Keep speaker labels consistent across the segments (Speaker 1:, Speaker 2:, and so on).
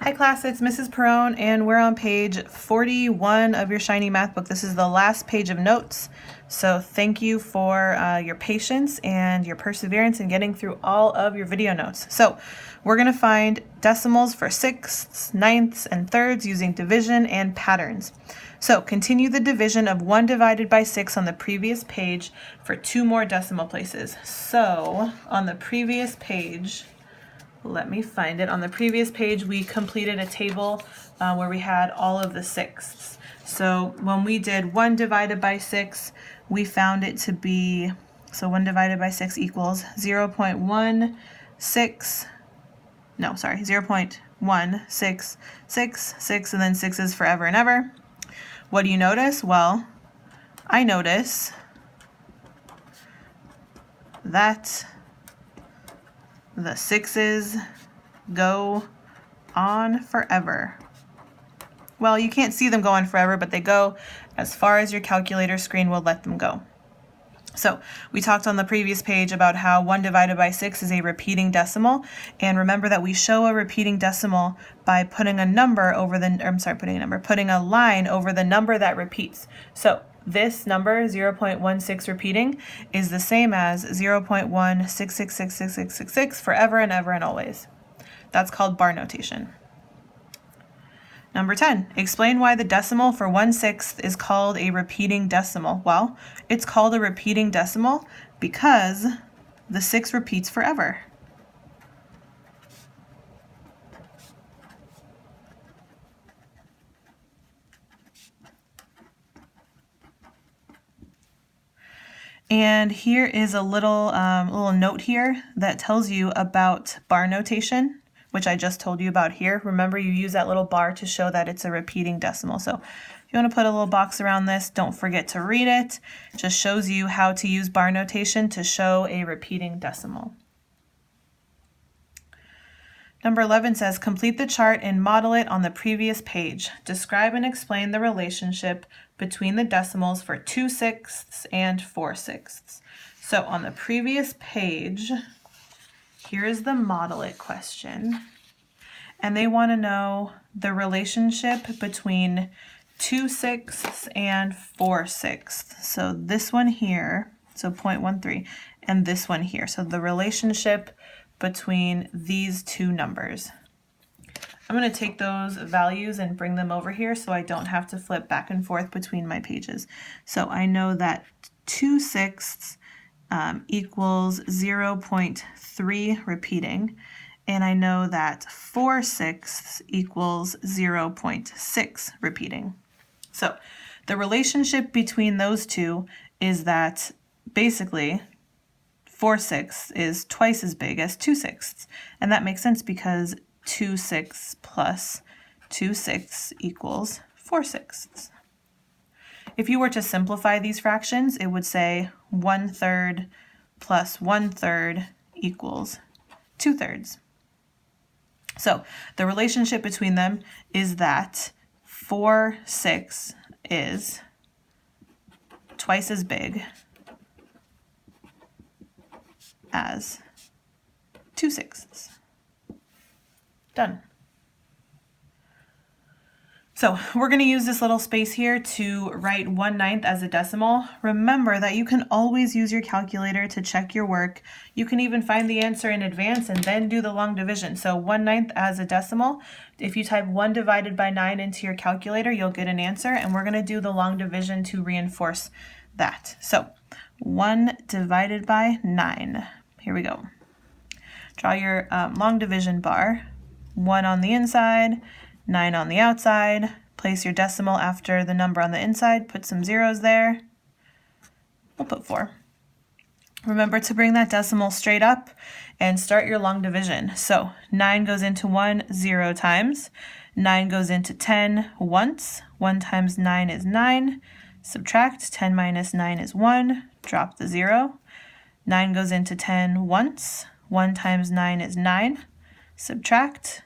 Speaker 1: Hi class, it's Mrs. Perrone and we're on page 41 of your Shiny Math book. This is the last page of notes. So thank you for your patience and your perseverance in getting through all of your video notes. So we're going to find decimals for sixths, ninths, and thirds using division and patterns. So continue the division of 1 divided by 6 on the previous page for 2 more decimal places. So on the previous page, let me find it. On the previous page, we completed a table where we had all of the sixths. So when we did 1 divided by 6, we found it to be, so 1 divided by 6 equals 0.166, no, sorry, 0.1666, and then 6 is forever and ever. What do you notice? Well, I notice that the 6's go on forever. Well, you can't see them go on forever, but they go as far as your calculator screen will let them go. So we talked on the previous page about how 1 divided by 6 is a repeating decimal. And remember that we show a repeating decimal by putting a number over the, putting a line over the number that repeats. So this number, 0.16 repeating, is the same as 0.1666666 forever and ever and always. That's called bar notation. Number 10, explain why the decimal for 1/6 is called a repeating decimal. Well, it's called a repeating decimal because the 6 repeats forever. And here is a little note here that tells you about bar notation, which I just told you about here. Remember, you use that little bar to show that it's a repeating decimal. So if you want to put a little box around this, don't forget to read it. It just shows you how to use bar notation to show a repeating decimal. Number 11 says, complete the chart and model it on the previous page. Describe and explain the relationship between the decimals for 2/6 and 4/6. So on the previous page, here is the model it question. And they want to know the relationship between 2/6 and 4/6. So this one here, so 0.13, and this one here. So the relationship between these two numbers. I'm going to take those values and bring them over here so I don't have to flip back and forth between my pages. So I know that 2/6 equals 0.3 repeating, and I know that 4/6 equals 0.6 repeating. So the relationship between those two is that basically 4/6 is twice as big as 2/6, and that makes sense because 2/6 plus 2/6 equals 4/6. If you were to simplify these fractions, it would say 1/3 plus 1/3 equals 2/3. So the relationship between them is that 4/6 is twice as big as 2/6. Done. So we're going to use this little space here to write 1/9 as a decimal. Remember that you can always use your calculator to check your work. You can even find the answer in advance and then do the long division. So 1/9 as a decimal, if you type 1 divided by 9 into your calculator, you'll get an answer, and we're going to do the long division to reinforce that. So 1 divided by 9. Here we go. Draw your long division bar. 1 on the inside, 9 on the outside. Place your decimal after the number on the inside. Put some zeros there. We'll put 4. Remember to bring that decimal straight up and start your long division. So 9 goes into 1 0 times. 9 goes into 10 once. 1 times 9 is 9. Subtract. 10 minus 9 is 1. Drop the 0. 9 goes into 10 once. 1 times 9 is 9. Subtract.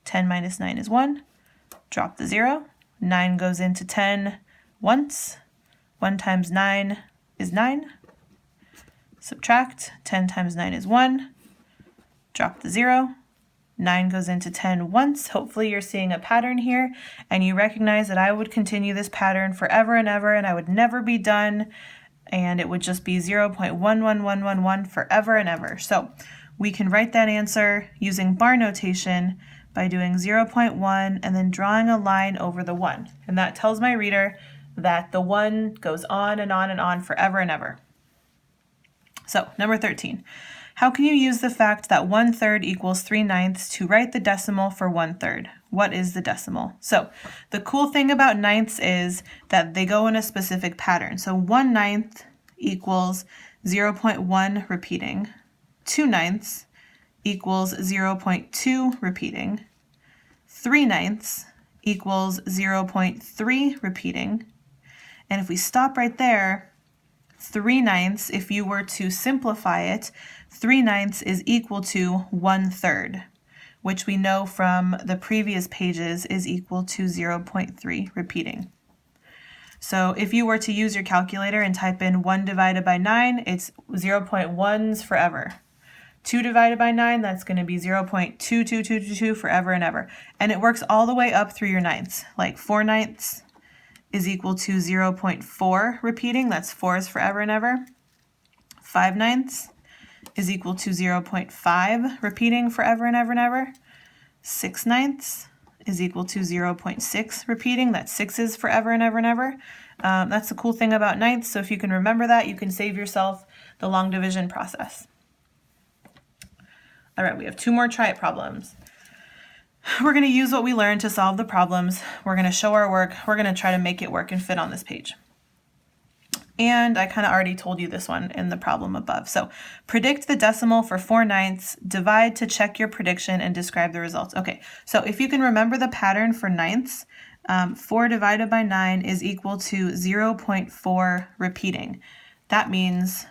Speaker 1: 10 minus 9 is 1. Drop the 0. 9 goes into 10 once. 1 times 9 is 9. Subtract. 10 times 9 is 1. Drop the 0. 9 goes into 10 once. Hopefully you're seeing a pattern here and you recognize that I would continue this pattern forever and ever, and I would never be done, and it would just be 0.11111 forever and ever. So we can write that answer using bar notation by doing 0.1 and then drawing a line over the 1. And that tells my reader that the 1 goes on and on and on forever and ever. So number 13. How can you use the fact that 1/3 equals 3/9 to write the decimal for 1/3? What is the decimal? So the cool thing about ninths is that they go in a specific pattern. So 1/9 equals 0.1 repeating. 2/9 equals 0.2 repeating. 3/9 equals 0.3 repeating. And if we stop right there, 3/9, if you were to simplify it, 3/9 is equal to 1/3, which we know from the previous pages is equal to 0.3 repeating. So if you were to use your calculator and type in 1 divided by 9, it's 0.1s forever. 2 divided by 9, that's going to be 0.22222 forever and ever. And it works all the way up through your ninths, like 4/9 is equal to 0.4 repeating, that's 4s forever and ever. 5/9 is equal to 0.5 repeating forever and ever and ever. 6/9 is equal to 0.6 repeating, that's 6s forever and ever and ever. That's the cool thing about ninths, so if you can remember that, you can save yourself the long division process. All right, we have 2 more try it problems. We're going to use what we learned to solve the problems. We're going to show our work. We're going to try to make it work and fit on this page. And I kind of already told you this one in the problem above. So predict the decimal for 4/9, divide to check your prediction, and describe the results. Okay, so if you can remember the pattern for ninths, 4 divided by 9 is equal to 0.4 repeating. That means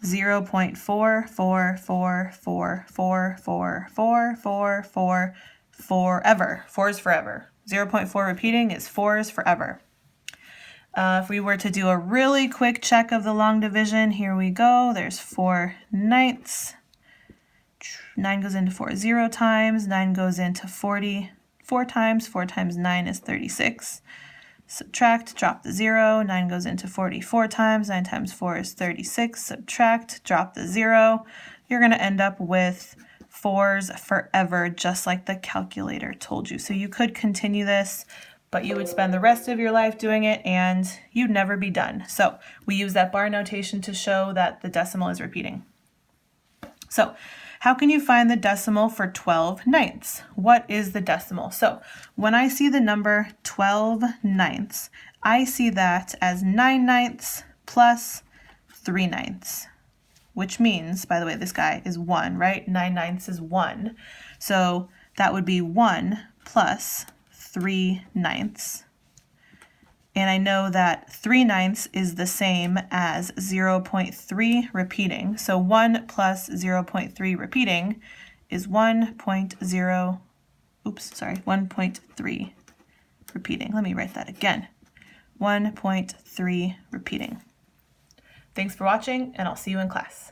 Speaker 1: 0.444444444 forever. 4 is forever. 0.4 repeating is 4s forever. If we were to do a really quick check of the long division, here we go. There's 4/9. 9 goes into 4 0 times. 9 goes into 40 4 times. 4 times 9 is 36. Subtract, drop the 0. 9 goes into 40 4 times. 9 times 4 is 36. Subtract, drop the 0. You're going to end up with 4s forever, just like the calculator told you. So you could continue this, but you would spend the rest of your life doing it and you'd never be done. So we use that bar notation to show that the decimal is repeating. So how can you find the decimal for 12/9? What is the decimal? So when I see the number 12/9, I see that as 9/9 plus 3/9, which means, by the way, this guy is 1, right? 9/9 is 1. So that would be 1 plus 3/9. And I know that 3/9 is the same as 0.3 repeating. So 1 plus 0.3 repeating is 1.3 repeating. Let me write that again. 1.3 repeating. Thanks for watching, and I'll see you in class.